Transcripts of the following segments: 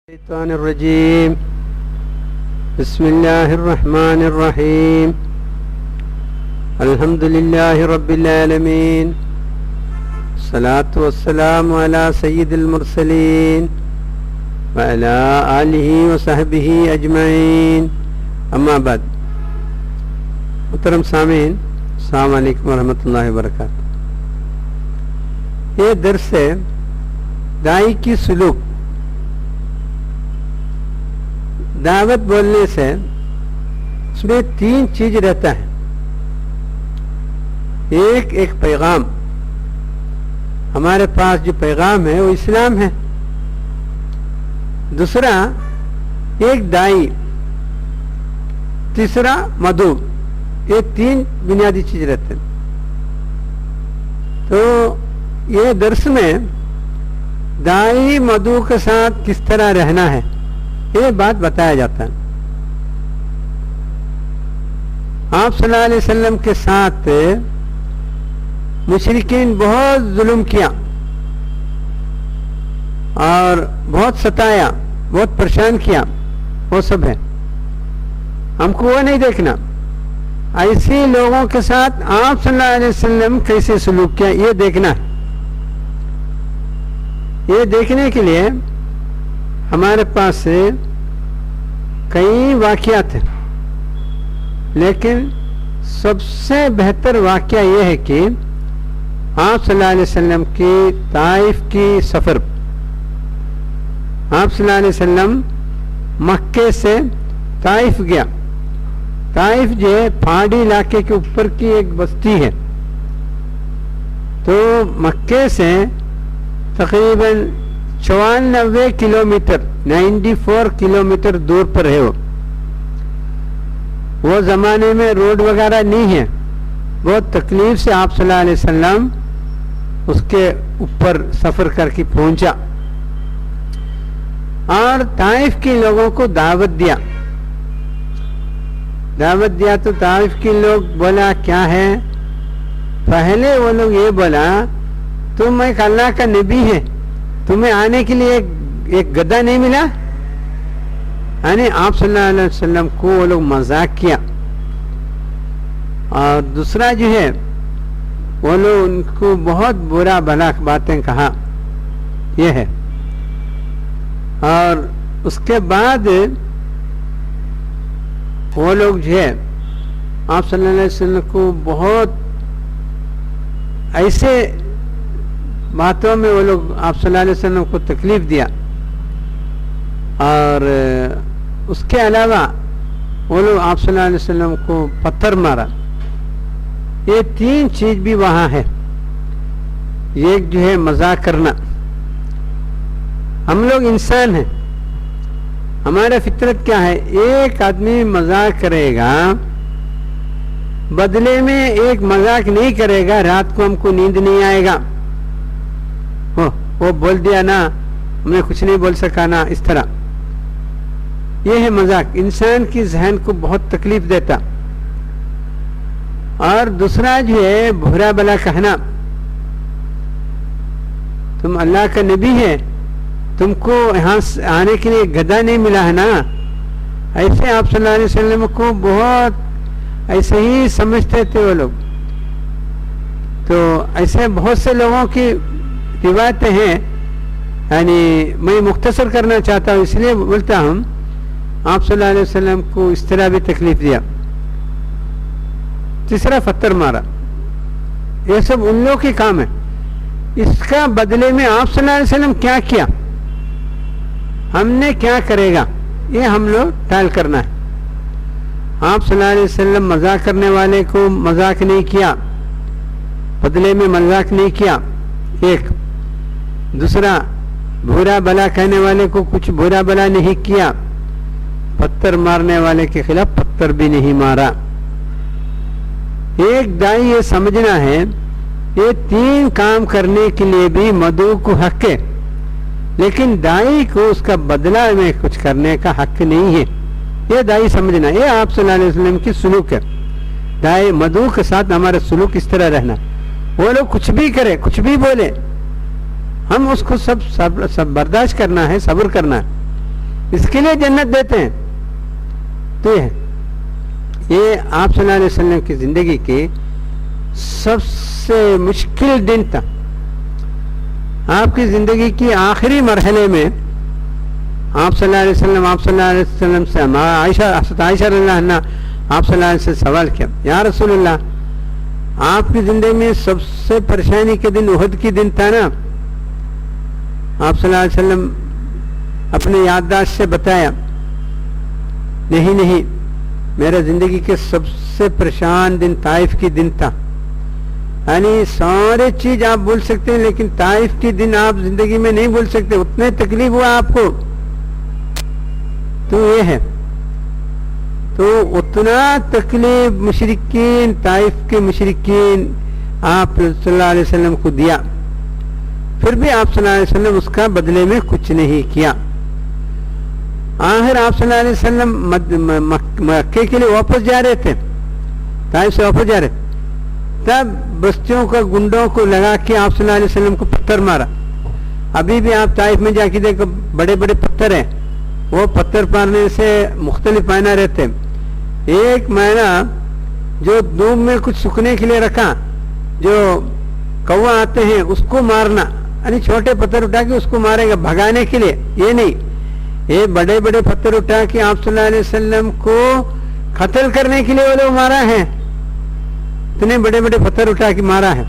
الشيطان الرجيم بسم الله الرحمن الرحيم الحمد لله رب العالمين الصلاة والسلام على سيد المرسلين وعلى آله وصحبه أجمعين اما بعد محترم سامعین السلام علیکم ورحمۃ اللہ وبرکاتہ۔ یہ درس ہے دائی کی سلوک۔ دعوت بولنے سے اس میں تین چیز رہتا ہے۔ ایک پیغام، ہمارے پاس جو پیغام ہے وہ اسلام ہے۔ دوسرا ایک دائی، تیسرا مدعو۔ یہ تین بنیادی چیز رہتے ہیں۔ تو یہ درس میں دائی مدعو کے ساتھ کس طرح رہنا ہے یہ بات بتایا جاتا ہے۔ آپ صلی اللہ علیہ وسلم کے ساتھ مشرکین بہت ظلم کیا اور بہت ستایا، بہت پریشان کیا، وہ سب ہے۔ ہم کو وہ نہیں دیکھنا، ایسے لوگوں کے ساتھ آپ صلی اللہ علیہ وسلم کیسے سلوک کیا یہ دیکھنا ہے۔ یہ دیکھنے کے لیے ہمارے پاس کئی واقعات ہیں، لیکن سب سے بہتر واقعہ یہ ہے کہ آپ صلی اللہ علیہ وسلم کی طائف کی سفر۔ آپ صلی اللہ علیہ وسلم مکے سے طائف گیا۔ طائف جو ہے پہاڑی علاقے کے اوپر کی ایک بستی ہے۔ تو مکے سے تقریباً 94 کلومیٹر 94 کلومیٹر دور پر ہے۔ وہ زمانے میں روڈ وغیرہ نہیں ہے، بہت تکلیف سے آپ صلی اللہ علیہ وسلم اس کے اوپر سفر کر کے پہنچا اور طائف کے لوگوں کو دعوت دیا۔ تو طائف کے لوگ بولا کیا ہے؟ پہلے وہ لوگ یہ بولا تم ایک اللہ کا نبی ہے، تمہیں آنے کے لیے ایک گدھا نہیں ملا؟ یعنی آپ صلی اللہ علیہ وسلم کو وہ لوگ مذاق کیا۔ اور دوسرا جو ہے وہ لوگ ان کو بہت برا بھلا باتیں کہا، یہ ہے۔ اور اس کے بعد وہ لوگ جو ہے آپ صلی اللہ علیہ وسلم کو بہت ایسے باتوں میں وہ لوگ آپ صلی اللہ علیہ وسلم کو تکلیف دیا، اور اس کے علاوہ وہ لوگ آپ صلی اللہ علیہ وسلم کو پتھر مارا۔ یہ تین چیز بھی وہاں ہے۔ ایک جو ہے مذاق کرنا۔ ہم لوگ انسان ہیں، ہمارا فطرت کیا ہے؟ ایک آدمی مذاق کرے گا، بدلے میں ایک مذاق نہیں کرے گا، رات کو ہم کو نیند نہیں آئے گا، وہ بول دیا نا، میں کچھ نہیں بول سکا نا، اس طرح۔ یہ ہے مذاق، انسان کی ذہن کو بہت تکلیف دیتا۔ اور دوسرا جو ہے برا بھلا کہنا۔ تم اللہ کا نبی ہے، تم کو یہاں آنے کے لیے گدھا نہیں ملا ہے نا؟ ایسے آپ صلی اللہ علیہ وسلم کو بہت ایسے ہی سمجھتے تھے وہ لوگ۔ تو ایسے بہت سے لوگوں کی روایتیں ہیں، یعنی میں مختصر کرنا چاہتا ہوں اس لیے بولتا ہوں، آپ صلی اللہ علیہ وسلم کو اس طرح بھی تکلیف دیا۔ تیسرا پتھر مارا۔ یہ سب ان لوگوں کے کام ہے۔ اس کا بدلے میں آپ صلی اللہ علیہ وسلم کیا کیا، ہم نے کیا کرے گا، یہ ہم لوگ ٹال کرنا ہے۔ آپ صلی اللہ علیہ وسلم مذاق کرنے والے کو مذاق نہیں کیا، بدلے میں مذاق نہیں کیا، ایک۔ دوسرا برا بھلا کہنے والے کو کچھ برا بھلا نہیں کیا، پتھر مارنے والے کے خلاف پتھر بھی نہیں مارا۔ ایک دائی یہ سمجھنا ہے یہ تین کام کرنے کے لیے بھی مدعو کو حق ہے، لیکن دائی کو اس کا بدلہ میں کچھ کرنے کا حق نہیں ہے۔ یہ دائی سمجھنا، یہ آپ صلی اللہ علیہ وسلم کی سلوک ہے۔ دائی مدعو کے ساتھ ہمارا سلوک اس طرح رہنا، وہ لوگ کچھ بھی کرے، کچھ بھی بولے، ہم اس کو سب برداشت کرنا ہے، صبر کرنا ہے۔ اس کے لیے جنت دیتے ہیں. تو یہ آپ صلی اللہ علیہ وسلم کی زندگی کی سب سے مشکل دن تھا. آپ کی زندگی کی آخری مرحلے میں آپ صلی اللہ علیہ وسلم سے عائشہ رضی اللہ عنہا آپ صلی اللہ علیہ وسلم سے سوال کیا, یا رسول اللہ آپ کی زندگی میں سب سے پریشانی کے دن احد کی دن تھا نا؟ آپ صلی اللہ علیہ وسلم اپنے یادداشت سے بتایا, نہیں میرا زندگی کے سب سے پریشان دن طائف کی دن تھا. یعنی سارے چیز آپ بول سکتے ہیں لیکن طائف کی دن آپ زندگی میں نہیں بول سکتے, اتنے تکلیف ہوا آپ کو. تو یہ ہے, تو اتنا تکلیف مشرکین, طائف کے مشرکین آپ صلی اللہ علیہ وسلم کو دیا, پھر بھی آپ صلی اللہ علیہ وسلم اس کا بدلے میں کچھ نہیں کیا. آخر آپ صلی اللہ علیہ وسلم مکے کے لیے واپس جا رہے تھے, طائف سے واپس جا رہے, تب بستیوں کا گنڈوں کو لگا کے آپ صلی اللہ علیہ وسلم کو پتھر مارا. ابھی بھی آپ طائف میں جا کے دیکھو بڑے بڑے پتھر ہیں, وہ پتھر مارنے سے مختلف معنی رہتے. ایک معنی جو دھوپ میں کچھ سوکھنے کے لیے رکھا, جو کوا آتے ہیں اس کو مارنا, یعنی چھوٹے پتھر اٹھا کے اس کو مارے گا بھگانے کے لیے, یہ نہیں. یہ بڑے بڑے پتھر اٹھا کے آپ صلی اللہ علیہ وسلم کو قتل کرنے کے لیے وہ لوگ مارا ہے. اتنے بڑے بڑے پتھر اٹھا کے مارا ہے.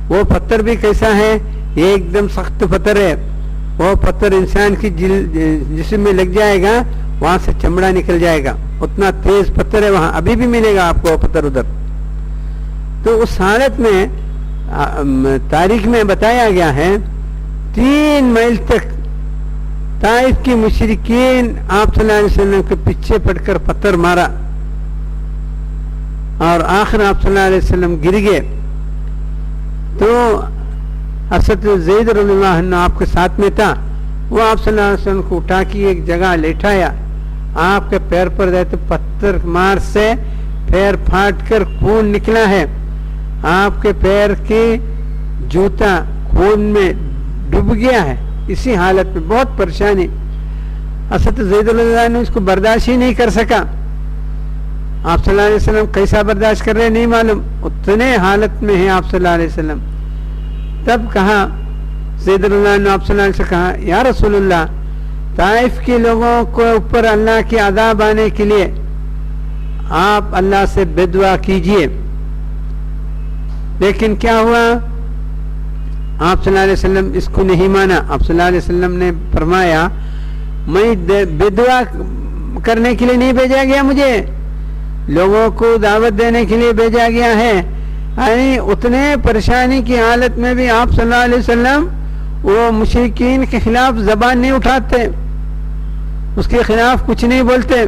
وہ پتھر بھی کیسا ہے, یہ ایک دم سخت پتھر ہے. وہ پتھر انسان کی جسم میں لگ جائے گا, وہاں سے چمڑا نکل جائے گا, اتنا تیز پتھر ہے وہاں. ابھی بھی ملے گا آپ کو وہ پتھر ادھر. تو اس حالت میں تاریخ میں بتایا گیا ہے 3 میل تک طائف کی مشرکین آپ صلی اللہ علیہ وسلم کے پیچھے پڑ کر پتھر مارا, اور آخر آپ صلی اللہ علیہ وسلم گر گئے. تو حضرت زید رضی اللہ عنہ آپ کے ساتھ میں تھا, وہ آپ صلی اللہ علیہ وسلم کو اٹھا کے ایک جگہ لیٹایا. آپ کے پیر پر گئے تو پتھر مار سے پیر پھاٹ کر خون نکلا ہے. آپ کے پیر کی جوتا خون میں ڈوب گیا ہے. اسی حالت میں بہت پریشانی. حضرت زید رضی اللہ عنہ اس کو برداشت ہی نہیں کر سکا. آپ صلی اللہ علیہ وسلم کیسا برداشت کر رہے نہیں معلوم, اتنے حالت میں ہیں آپ صلی اللہ علیہ وسلم. تب کہا زید رضی اللہ عنہ, آپ صلی اللہ علیہ وسلم کہا, یا رسول اللہ طائف کے لوگوں کو اوپر اللہ کی عذاب آنے کے لیے آپ اللہ سے بدعا کیجئے. لیکن کیا ہوا, آپ صلی اللہ علیہ وسلم اس کو نہیں مانا. آپ صلی اللہ علیہ وسلم نے فرمایا, میں بدعا کرنے کے لیے نہیں بھیجا گیا, مجھے لوگوں کو دعوت دینے کے لیے بھیجا گیا ہے. یعنی اتنے پریشانی کی حالت میں بھی آپ صلی اللہ علیہ وسلم وہ مشرکین کے خلاف زبان نہیں اٹھاتے, اس کے خلاف کچھ نہیں بولتے.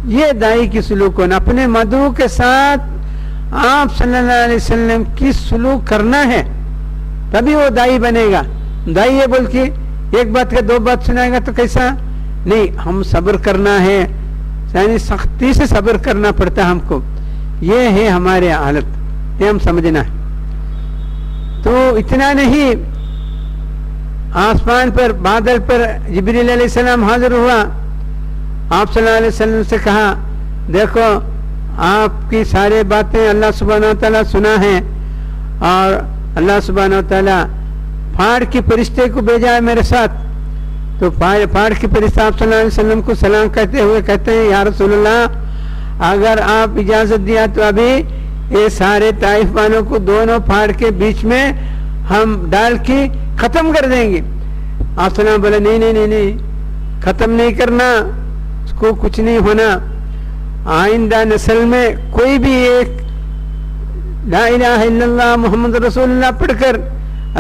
یہ دائی کی سلوک ہونا, اپنے مدعو کے ساتھ آپ صلی اللہ علیہ وسلم کی سلوک کرنا ہے, تبھی وہ دائی بنے گا. دائی یہ بول کے ایک بات کا 2 بات سنائے گا تو کیسا نہیں, ہم صبر کرنا ہے, یعنی سختی سے صبر کرنا پڑتا ہے ہم کو. یہ ہے ہمارے حالت, یہ ہم سمجھنا ہے. تو اتنا نہیں, آسمان پر بادل پر جبریل علیہ السلام حاضر ہوا. آپ صلی اللہ علیہ وسلم سے کہا, دیکھو آپ کی سارے باتیں اللہ سبحانہ وتعالیٰ سنا ہے, اور اللہ سبحانہ وتعالیٰ پہاڑ کے فرشتے کو بھیجا ہے میرے ساتھ. تو پہاڑ کے فرشتے آپ صلی اللہ علیہ وسلم کو سلام کہتے ہوئے کہتے ہیں, یا رسول اللہ اگر آپ اجازت دیا تو ابھی یہ سارے طائف والوں کو دونوں پہاڑ کے بیچ میں ہم ڈال کے ختم کر دیں گے. آپ صلی اللہ علیہ وسلم بولے نہیں, ختم نہیں کرنا, اس کو کچھ نہیں ہونا. آئندہ نسل میں کوئی بھی ایک لا الہ الا اللہ محمد رسول اللہ پڑھ کر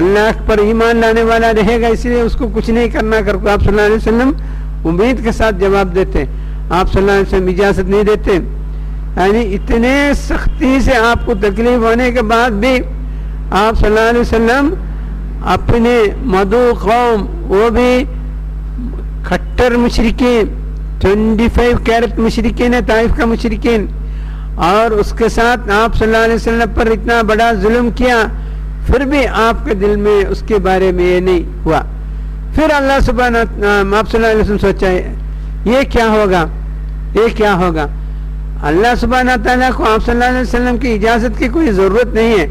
اللہ پر ایمان لانے والا رہے گا, اس لیے اس کو کچھ نہیں کرنا کر کو آپ صلی اللہ علیہ وسلم امید کے ساتھ جواب دیتے. آپ صلی اللہ علیہ وسلم اجازت نہیں دیتے. یعنی اتنے سختی سے آپ کو تکلیف ہونے کے بعد بھی آپ صلی اللہ علیہ وسلم اپنے مدعو قوم, وہ بھی کھٹر مشرکین 25 کیرٹ مشرکین ہے, طائف کا مشرکین, اور اس کے ساتھ آپ صلی اللہ علیہ وسلم پر اتنا بڑا ظلم کیا, پھر بھی آپ کے دل میں اس کے بارے میں یہ نہیں ہوا. پھر اللہ سبحانہ آپ صلی اللہ علیہ وسلم سوچا یہ کیا ہوگا، یہ کیا ہوگا. اللہ سبحانہ تعالیٰ کو آپ صلی اللہ علیہ وسلم کی اجازت کی کوئی ضرورت نہیں ہے.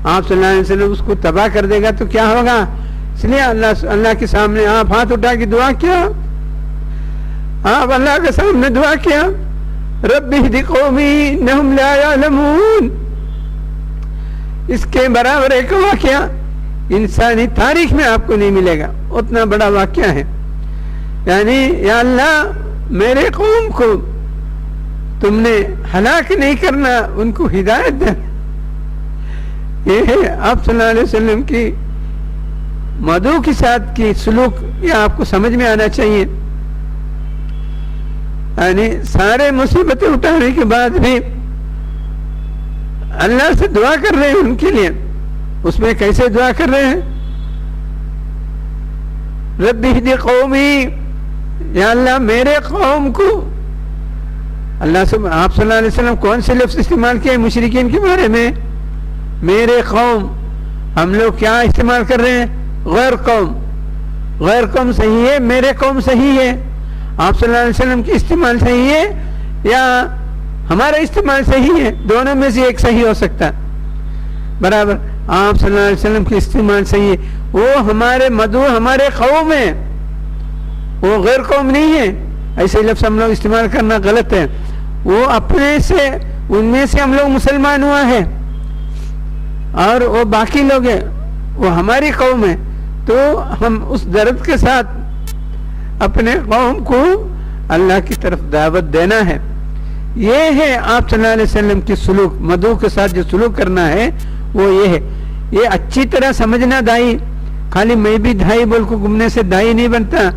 آپ صلی اللہ علیہ وسلم اس کو تباہ کر دے گا تو کیا ہوگا. اس لیے اللہ کے سامنے آپ ہاتھ اٹھا کے دعا کیا، آپ اللہ کے سامنے دعا کیا، رب اہد قومی انہم لا یعلمون. اس کے برابر ایک واقعہ انسانی تاریخ میں آپ کو نہیں ملے گا، اتنا بڑا واقعہ ہے. یعنی یا اللہ میرے قوم کو تم نے ہلاک نہیں کرنا، ان کو ہدایت دے. یہ ہے آپ صلی اللہ علیہ وسلم کی مدعو کے ساتھ کی سلوک، یہ آپ کو سمجھ میں آنا چاہیے. یعنی سارے مصیبتیں اٹھانے کے بعد بھی اللہ سے دعا کر رہے ہیں ان کے لیے. اس میں کیسے دعا کر رہے ہیں، رب اہد قومی، یا اللہ میرے قوم کو. اللہ سے آپ صلی اللہ علیہ وسلم کون سے لفظ استعمال کیے مشرکین کے بارے میں؟ میرے قوم. ہم لوگ کیا استعمال کر رہے ہیں؟ غیر قوم. غیر قوم صحیح ہے، میرے قوم صحیح ہے. آپ صلی اللہ علیہ وسلم کی استعمال صحیح ہے یا ہمارا استعمال صحیح ہے؟ دونوں میں سے ایک صحیح ہو سکتا برابر. آپ صلی اللہ علیہ وسلم کی استعمال صحیح ہے. وہ ہمارے مدعو ہمارے قوم ہے، وہ غیر قوم نہیں ہے. ایسے لفظ ہم لوگ استعمال کرنا غلط ہے. وہ اپنے سے ان میں سے ہم لوگ مسلمان ہوا ہے اور وہ باقی لوگ ہیں وہ ہماری قوم ہے. تو ہم اس درد کے ساتھ اپنے قوم کو اللہ کی طرف دعوت دینا ہے. یہ ہے آپ صلی اللہ علیہ وسلم کی سلوک. مدعو کے ساتھ جو سلوک کرنا ہے وہ یہ ہے. یہ اچھی طرح سمجھنا دائی، خالی میں بھی دائی بول کو گھومنے سے دائی نہیں بنتا.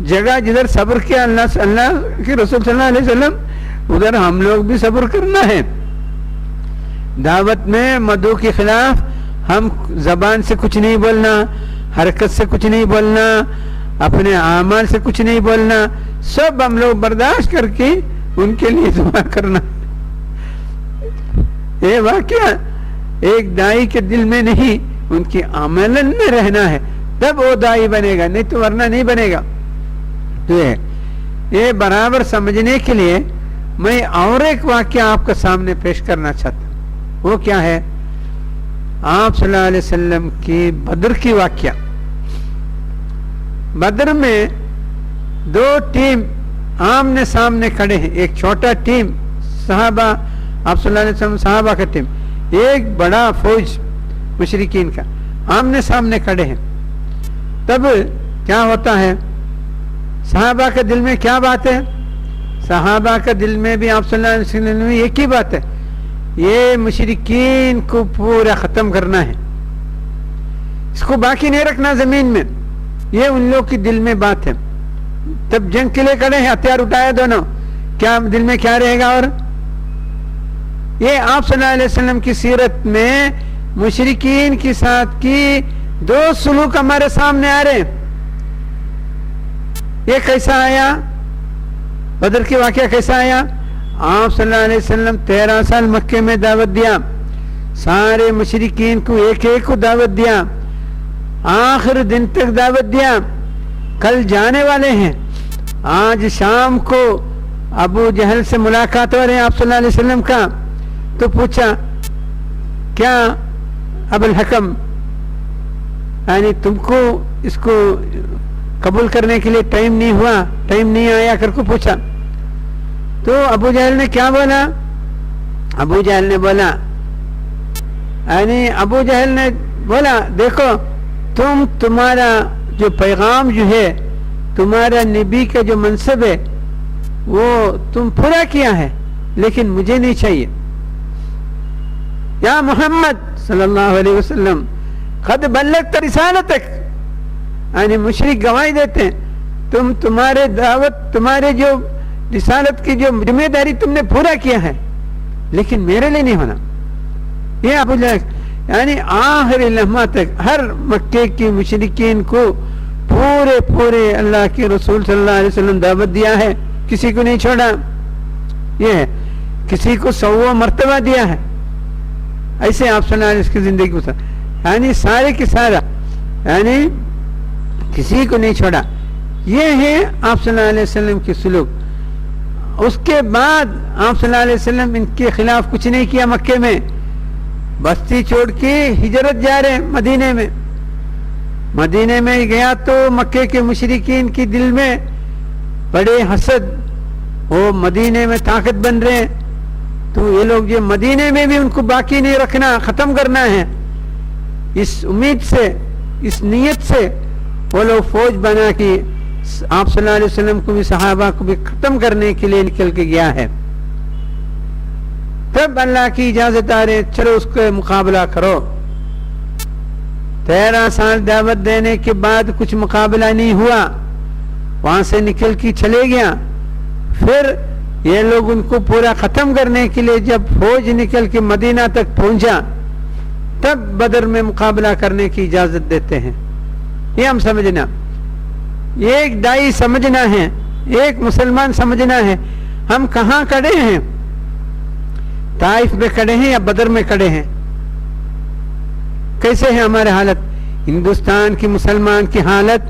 جگہ جدھر صبر کیا اللہ کے رسول صلی اللہ علیہ وسلم، ادھر ہم لوگ بھی صبر کرنا ہے. دعوت میں مدعو کے خلاف ہم زبان سے کچھ نہیں بولنا، حرکت سے کچھ نہیں بولنا، اپنے اعمال سے کچھ نہیں بولنا. سب ہم لوگ برداشت کر کے ان کے لیے دعا کرنا. یہ واقعہ ایک دائی کے دل میں نہیں، ان کی عملن میں رہنا ہے، تب وہ دائی بنے گا، نہیں تو ورنہ نہیں بنے گا. تو یہ برابر سمجھنے کے لیے میں اور ایک واقعہ آپ کے سامنے پیش کرنا چاہتا ہوں. وہ کیا ہے؟ آپ صلی اللہ علیہ وسلم کی بدر کی واقعہ. بدر میں دو ٹیم آمنے سامنے کھڑے ہیں. ایک چھوٹا ٹیم صحابہ، آپ صلی اللہ علیہ وسلم صحابہ کا ٹیم، ایک بڑا فوج مشرکین کا آمنے سامنے کھڑے ہیں. تب کیا ہوتا ہے؟ صحابہ کے دل میں کیا بات ہے؟ صحابہ کا دل میں بھی آپ صلی اللہ علیہ وسلم میں ایک ہی بات ہے، یہ مشرکین کو پورا ختم کرنا ہے، اس کو باقی نہیں رکھنا زمین میں. یہ ان لوگ کی دل میں بات ہے. تب جنگ کے لیے کھڑے ہیں، ہتھیار اٹھائے دونوں. کیا دل میں کیا رہے گا؟ اور یہ آپ صلی اللہ علیہ وسلم کی سیرت میں مشرکین کے ساتھ کی دو سلوک ہمارے سامنے آ رہے ہیں. یہ کیسا آیا؟ بدر کی واقعہ کیسا آیا؟ آپ صلی اللہ علیہ وسلم 13 سال مکے میں دعوت دیا، سارے مشرکین کو ایک ایک کو دعوت دیا، آخر دن تک دعوت دیا. کل جانے والے ہیں. آج شام کو ابو جہل سے ملاقات ہو رہے ہیں آپ صلی اللہ علیہ وسلم کا. تو پوچھا کیا ابو الحکم، یعنی تم کو اس کو قبول کرنے کے لیے ٹائم نہیں ہوا، ٹائم نہیں آیا کر کو پوچھا. تو ابو جہل نے کیا بولا؟ ابو جہل نے بولا، یعنی ابو جہل نے بولا دیکھو تمہارا جو پیغام جو ہے، تمہارا نبی کا جو منصب ہے وہ تم پورا کیا ہے، لیکن مجھے نہیں چاہیے. یا محمد صلی اللہ علیہ وسلم قد بلغت رسالتک، یعنی مشرک گواہی دیتے ہیں تمہارے دعوت، تمہارے جو رسالت کی جو ذمہ داری تم نے پورا کیا ہے، لیکن میرے لیے نہیں ہونا. یہ ابو جہل یعنی آخری لمحہ تک ہر مکے کی مشرکین کو پورے اللہ کے رسول صلی اللہ علیہ وسلم دعوت دیا ہے، کسی کو نہیں چھوڑا. یہ ہے کسی کو 100 مرتبہ دیا ہے. ایسے آپ صلی اللہ علیہ وسلم کی زندگی گزار، یعنی سارے کی سارا، یعنی کسی کو نہیں چھوڑا. یہ ہے آپ صلی اللہ علیہ وسلم کی سلوک. اس کے بعد آپ صلی اللہ علیہ وسلم ان کے خلاف کچھ نہیں کیا. مکے میں بستی چھوڑ کے ہجرت جا رہے مدینے میں گیا تو مکے کے مشرکین کی دل میں بڑے حسد, وہ مدینے میں طاقت بن رہے ہیں, تو یہ لوگ یہ مدینے میں بھی ان کو باقی نہیں رکھنا, ختم کرنا ہے. اس امید سے, اس نیت سے وہ لوگ فوج بنا کے آپ صلی اللہ علیہ وسلم کو بھی صحابہ کو بھی ختم کرنے کے لیے نکل کے گیا ہے. تب اللہ کی اجازت آ رہے, چلو اس کا مقابلہ کرو. 13 سال دعوت دینے کے بعد کچھ مقابلہ نہیں ہوا, وہاں سے نکل کے چلے گیا. پھر یہ لوگ ان کو پورا ختم کرنے کے لیے جب فوج نکل کے مدینہ تک پہنچا, تب بدر میں مقابلہ کرنے کی اجازت دیتے ہیں. یہ ہم سمجھنا, ایک دائی سمجھنا ہے, ایک مسلمان سمجھنا ہے ہم کہاں کھڑے ہیں, طائف میں کھڑے ہیں یا بدر میں کھڑے ہیں. کیسے ہے ہمارے حالت؟ ہندوستان کی مسلمان کی حالت,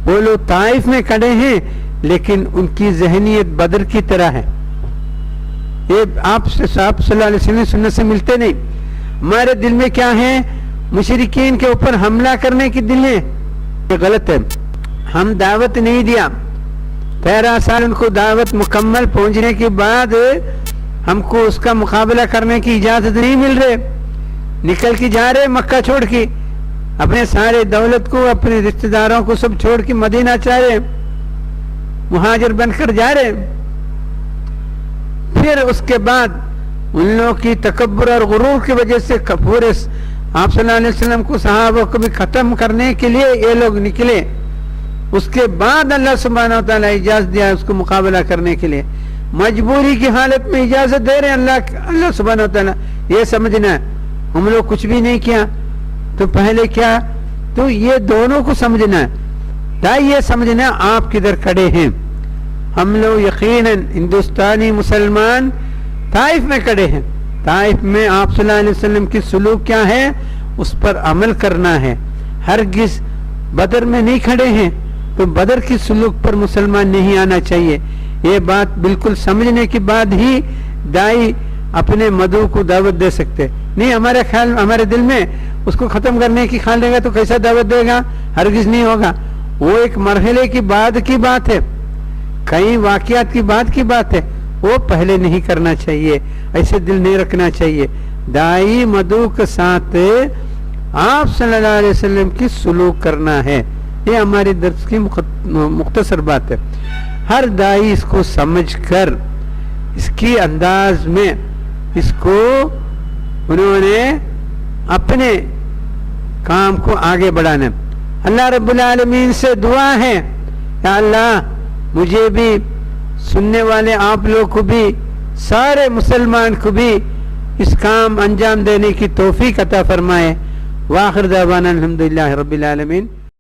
وہ لوگ طائف میں کھڑے ہیں لیکن ان کی ذہنیت بدر کی طرح ہے. یہ آپ صلی اللہ علیہ وسلم سنت سے ملتے نہیں. ہمارے دل میں کیا ہے؟ مشرکین کے اوپر حملہ کرنے کی دل ہے. یہ غلط ہے. ہم دعوت نہیں دیا, 13 سال ان کو دعوت مکمل پہنچنے کے بعد ہم کو اس کا مقابلہ کرنے کی اجازت نہیں مل رہے. نکل کے جا رہے مکہ چھوڑ کے, اپنے سارے دولت کو, اپنے رشتہ داروں کو سب چھوڑ کے مدینہ چاہ رہے, مہاجر بن کر جا رہے. پھر اس کے بعد ان لوگوں کی تکبر اور غرور کی وجہ سے پورے آپ صلی اللہ علیہ وسلم کو, صحابہ کو بھی ختم کرنے کے لیے یہ لوگ نکلے. اس کے بعد اللہ سبحانہ و تعالیٰ اجازت دیا اس کو مقابلہ کرنے کے لیے. مجبوری کی حالت میں اجازت دے رہے اللہ سبحانہ و تعالیٰ. یہ سمجھنا ہے ہم لوگ کچھ بھی نہیں کیا تو پہلے کیا, تو یہ دونوں کو سمجھنا ہے. یہ سمجھنا آپ کدھر کھڑے ہیں. ہم لوگ یقیناً ہندوستانی مسلمان طائف میں کھڑے ہیں. طائف میں آپ صلی اللہ علیہ وسلم کی سلوک کیا ہے اس پر عمل کرنا ہے. ہرگز بدر میں نہیں کھڑے ہیں تو بدر کی سلوک پر مسلمان نہیں آنا چاہیے. یہ بات بالکل سمجھنے کے بعد ہی دائی اپنے مدعو کو دعوت دے سکتے. نہیں ہمارے خیال, ہمارے دل میں اس کو ختم کرنے کی خیال رہے گا تو کیسا دعوت دے گا؟ ہرگز نہیں ہوگا. وہ ایک مرحلے کی بعد کی بات ہے, کئی واقعات کی بعد کی بات ہے, وہ پہلے نہیں کرنا چاہیے. ایسے دل نہیں رکھنا چاہیے. دائی مدعو کے ساتھ آپ صلی اللہ علیہ وسلم کی سلوک کرنا ہے. یہ ہماری درس کی مختصر بات ہے. ہر دائی اس کو سمجھ کر اس کی انداز میں اس کو انہوں نے اپنے کام کو آگے بڑھانا. اللہ رب العالمین سے دعا ہے, یا اللہ مجھے بھی, سننے والے آپ لوگ کو بھی, سارے مسلمان کو بھی اس کام انجام دینے کی توفیق عطا فرمائے. وآخر دعوانا الحمدللہ رب العالمین.